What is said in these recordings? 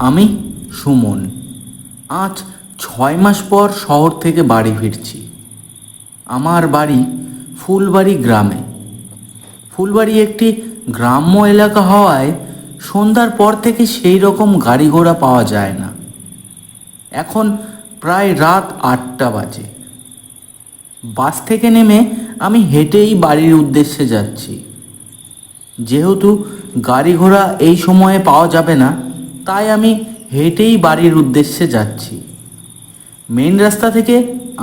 আমি সুমন। আজ 6 মাস পর শহর থেকে বাড়ি ফিরছি। আমার বাড়ি ফুলবাড়ি গ্রামে। ফুলবাড়ি একটি গ্রাম্য এলাকা হওয়ায় সন্ধ্যার পর থেকে সেই রকম গাড়ি ঘোড়া পাওয়া যায় না। এখন প্রায় রাত 8টা বাজে। বাস থেকে নেমে আমি হেঁটেই বাড়ির উদ্দেশ্যে যাচ্ছি। যেহেতু গাড়ি ঘোড়া এই সময়ে পাওয়া যাবে না, তাই আমি হেঁটেই বাড়ির উদ্দেশ্যে যাচ্ছি। মেন রাস্তা থেকে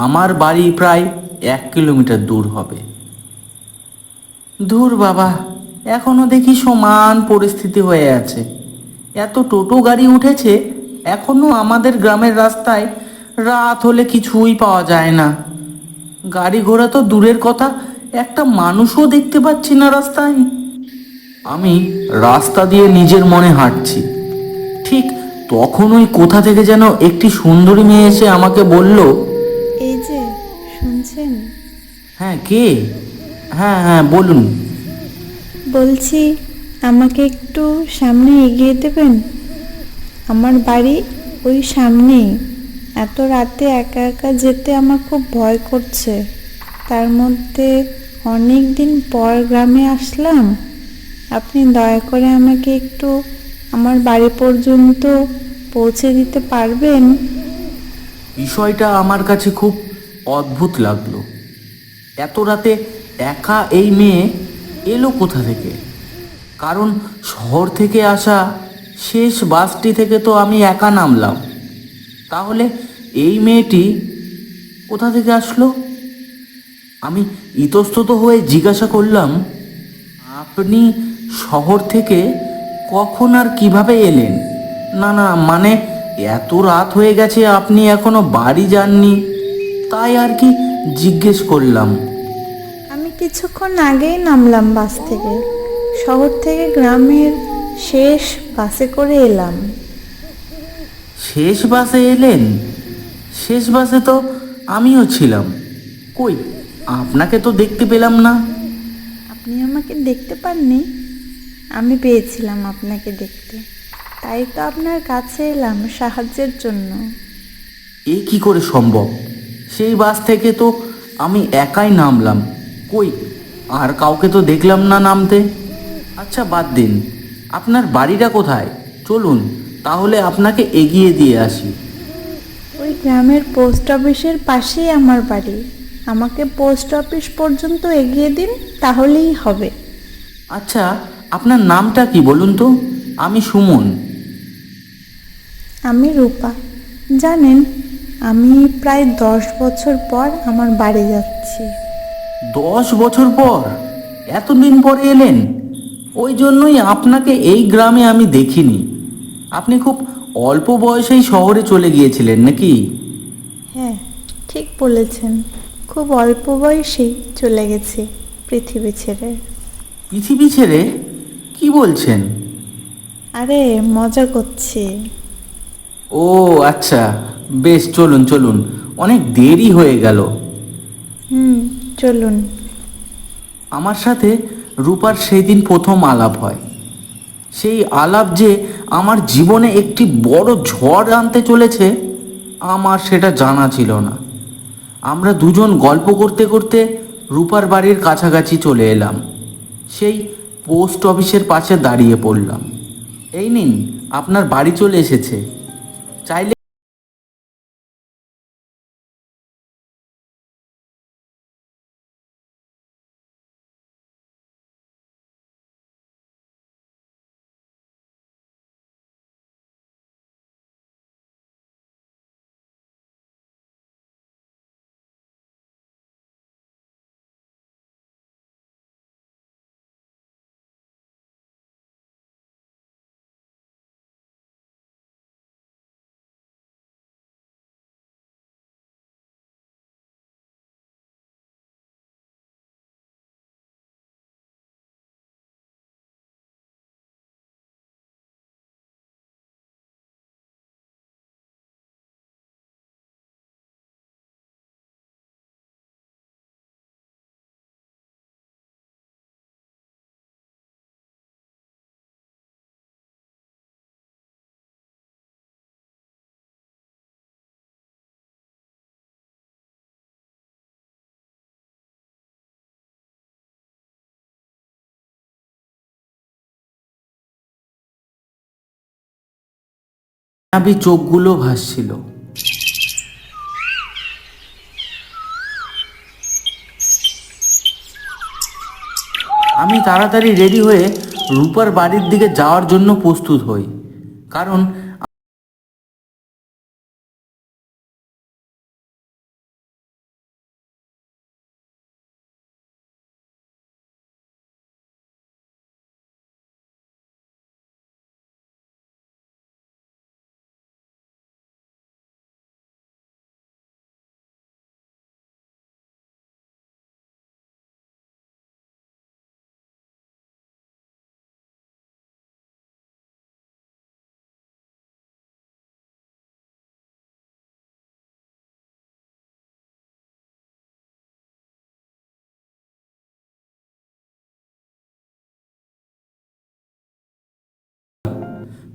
আমার বাড়ি প্রায় 1 কিলোমিটার দূর হবে। দূর বাবা, এখনও দেখি সমান পরিস্থিতি হয়ে আছে। এত টোটো গাড়ি উঠেছে, এখনও আমাদের গ্রামের রাস্তায় রাত হলে কিছুই পাওয়া যায় না। গাড়ি ঘোড়া তো দূরের কথা, একটা মানুষও দেখতে পাচ্ছি না রাস্তায়। আমি রাস্তা দিয়ে নিজের মনে হাঁটছি। ঠিক তখনই কোথা থেকে যেন একটি সুন্দরী মেয়ে এসে আমাকে বলল, এই যে, শুনছেন? হ্যাঁ, কে? হ্যাঁ হ্যাঁ, বলুন। বলছি, আমাকে একটু সামনে এগিয়ে দেবেন? আমার বাড়ি ওই সামনেই। এত রাতে একা একা যেতে আমার খুব ভয় করছে। তার মধ্যে অনেক দিন পর গ্রামে আসলাম। আপনি দয়া করে আমাকে একটু আমার বাড়ি পর্যন্ত পৌঁছে দিতে পারবেন? বিষয়টা আমার কাছে খুব অদ্ভুত লাগলো। এত রাতে একা এই মেয়ে এলো কোথা থেকে? কারণ শহর থেকে আসা শেষ বাসটি থেকে তো আমি একা নামলাম। তাহলে এই মেয়েটি কোথা থেকে আসলো? আমি ইতস্তত হয়ে জিজ্ঞাসা করলাম, আপনি শহর থেকে কখন আর কিভাবে এলেন? না না, মানে এত রাত হয়ে গেছে, আপনি এখনো বাড়ি যাননি, তাই আর কি জিজ্ঞেস করলাম। আমি কিছুক্ষণ আগেই নামলাম বাস থেকে। শহর থেকে গ্রামের শেষ বাসে করে এলাম। শেষ বাসে এলেন? শেষ বাসে তো আমিও ছিলাম। কই, আপনাকে তো দেখতে পেলাম না। আপনি আমাকে দেখতে পাননি? আমি পেয়েছিলাম আপনাকে দেখতে, তাই তো আপনার কাছে এলাম সাহায্যের জন্য। এ কি করে সম্ভব? সেই বাস থেকে তো আমি একাই নামলাম। কই, আর কাউকে তো দেখলাম না নামতে। আচ্ছা, বাদ দিন, আপনার বাড়িটা কোথায়? চলুন তাহলে আপনাকে এগিয়ে দিয়ে আসি। ওই গ্রামের পোস্ট অফিসের পাশেই আমার বাড়ি। আমাকে পোস্ট অফিস পর্যন্ত এগিয়ে দিন, তাহলেই হবে। আচ্ছা, আপনার নামটা কি বলুন তো? আমি সুমন। আমি রূপা। জানেন, আমি প্রায় 10 বছর পর আমার বাড়ি যাচ্ছি। 10 বছর পর? এতদিন পরে এলেন? ওই জন্যই আপনাকে এই গ্রামে আমি দেখিনি। আপনি খুব অল্প বয়সেই শহরে চলে গিয়েছিলেন নাকি? হ্যাঁ, ঠিক বলেছেন। খুব অল্প বয়সেই চলে গেছি পৃথিবী ছেড়ে। পৃথিবী ছেড়ে? কি বলছেন? আরে, মজা করছি। ও আচ্ছা, বেশ, চলুন চলুন, অনেক দেরি হয়ে গেল। হুম, চলুন। আমার সাথে রূপার সেই দিন প্রথম আলাপ হয়। সেই আলাপ যে আমার জীবনে একটি বড় ঝড় আনতে চলেছে, আমার সেটা জানা ছিল না। আমরা দুজন গল্প করতে করতে রূপার বাড়ির কাছাকাছি চলে এলাম। সেই পোস্ট অফিসের পাশে দাঁড়িয়ে পড়লাম। এই নিন, আপনার বাড়ি চলে এসেছে। চাইলে মায়াবী চোখগুলো ভাসছিল। আমি তাড়াতাড়ি রেডি হয়ে রূপার বাড়ির দিকে যাওয়ার জন্য প্রস্তুত হই, কারণ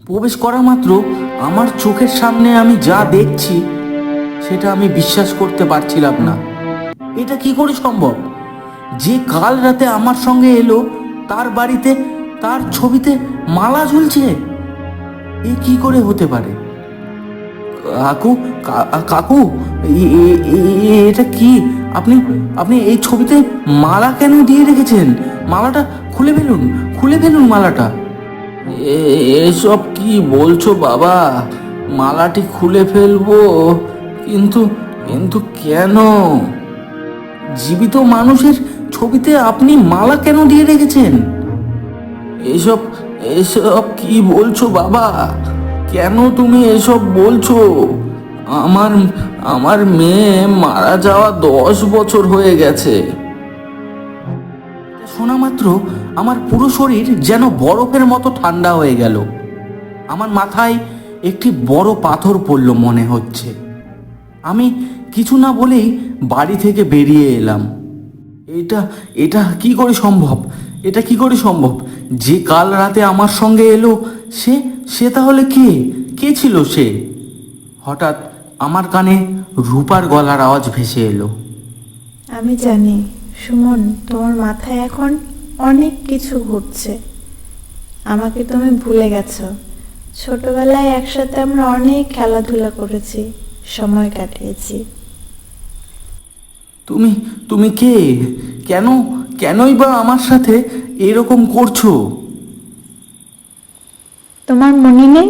প্রবেশ করা মাত্র আমার চোখের সামনে আমি যা দেখছি সেটা আমি বিশ্বাস করতে পারছিলাম না। এটা কি করে সম্ভব? যে কাল রাতে আমার সঙ্গে এলো তার বাড়িতে তার ছবিতে মালা ঝুলছে। এ কি করে হতে পারে? কাকু, কাকু, এটা কি? আপনি আপনি এই ছবিতে মালা কেন দিয়ে রেখেছেন? মালাটা খুলে ফেলুন, খুলে ফেলুন মালাটা। এসব কি বলছো বাবা? মালাটি খুলে ফেলবো? কিন্তু কিন্তু কেন? জীবিত মানুষের ছবিতে আপনি মালা কেন দিয়ে রেখেছেন? এসব এসব কি বলছো বাবা? কেন তুমি এসব বলছো? আমার আমার মেয়ে মারা যাওয়া 10 বছর হয়ে গেছে। শোনা মাত্র আমার পুরো শরীর যেন বরফের মতো ঠান্ডা হয়ে গেল। আমার মাথায় একটি বড় পাথর পড়ল মনে হচ্ছে। আমি কিছু না বলেই বাড়ি থেকে বেরিয়ে এলাম। এটা এটা কি করে সম্ভব? এটা কি করে সম্ভব? যে কাল রাতে আমার সঙ্গে এলো সে সে তাহলে কে? কে ছিল সে? হঠাৎ আমার কানে রূপার গলার আওয়াজ ভেসে এলো। আমি জানি সুমন, তোমার মাথায় এখন অনেক কিছু ঘুরছে। আমাকে তুমি ভুলে গেছো। ছোটবেলায় একসাথে আমরা অনেক খেলাধুলা করেছি, সময় কাটিয়েছি। তুমি তুমি কে? কেন কেনই বা আমার সাথে এরকম করছো? তোমার মনে নেই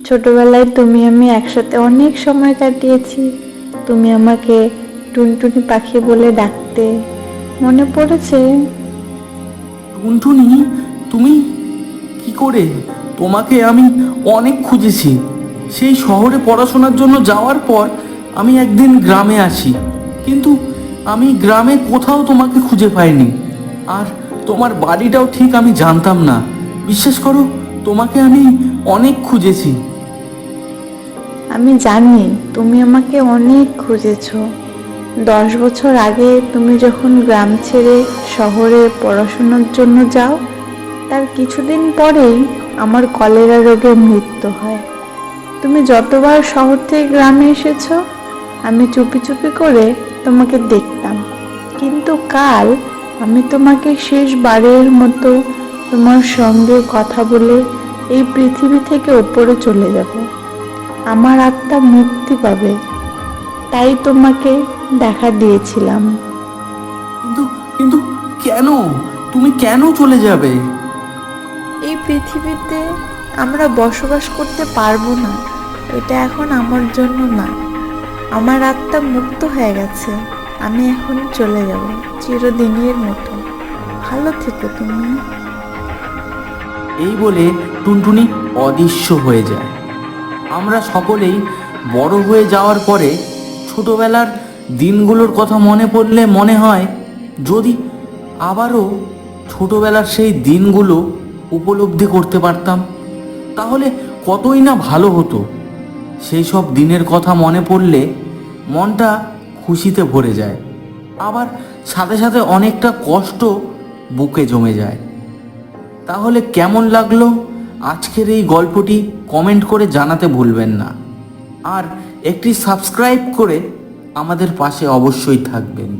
ছোটবেলায় তুমি আমি একসাথে অনেক সময় কাটিয়েছি? তুমি আমাকে টুনটুনি পাখি বলে ডাকতে, মনে পড়েছে? টুনটুনি? তুমি? কি করে? তোমাকে আমি অনেক খুঁজেছি। সেই শহরে পড়াশোনার জন্য যাওয়ার পর আমি একদিন গ্রামে আসি, কিন্তু আমি গ্রামে কোথাও তোমাকে খুঁজে পাইনি। আর তোমার বাড়িটাও ঠিক আমি জানতাম না। বিশ্বাস করো, তোমাকে আমি অনেক খুঁজেছি। আমি জানি তুমি আমাকে অনেক খুঁজেছো। 10 বছর আগে তুমি যখন গ্রাম ছেড়ে শহরে পড়াশোনার জন্য যাও, তার কিছুদিন পরেই আমার কলেরা রোগে মৃত্যু হয়। তুমি যতবার শহর থেকে গ্রামে এসেছো, আমি চুপি চুপি করে তোমাকে দেখতাম। কিন্তু কাল আমি তোমাকে শেষবারের মতো তোমার সঙ্গে কথা বলে এই পৃথিবী থেকে ওপরে চলে যাব। আমার আত্মা মুক্তি পাবে, তাই তোমাকে দেখা দিয়েছিলাম। কিন্তু কিন্তু কেন? তুমি কেন চলে যাবে? এই পৃথিবীতে আমরা বসবাস করতে পারবো না, এটা এখন আমার জন্য না। আমার আত্মা মুক্ত হয়ে গেছে, আমি এখন চলে যাব চিরদিনের মতো। ভালো থেকো তুমি। এই বলে টুনটুনি অদৃশ্য হয়ে যায়। আমরা সকলেই বড় হয়ে যাওয়ার পরে ছোটবেলার দিনগুলোর কথা মনে পড়লে মনে হয় যদি আবারও ছোটবেলার সেই দিনগুলো উপলব্ধি করতে পারতাম তাহলে কতই না ভালো হতো। সেই সব দিনের কথা মনে পড়লে মনটা খুশিতে ভরে যায়, আবার সাথে সাথে অনেকটা কষ্ট বুকে জমে যায়। তাহলে কেমন লাগলো আজকের এই গল্পটি কমেন্ট করে জানাতে ভুলবেন না, আর একটি সাবস্ক্রাইব করে আমাদের পাশে অবশ্যই থাকবেন।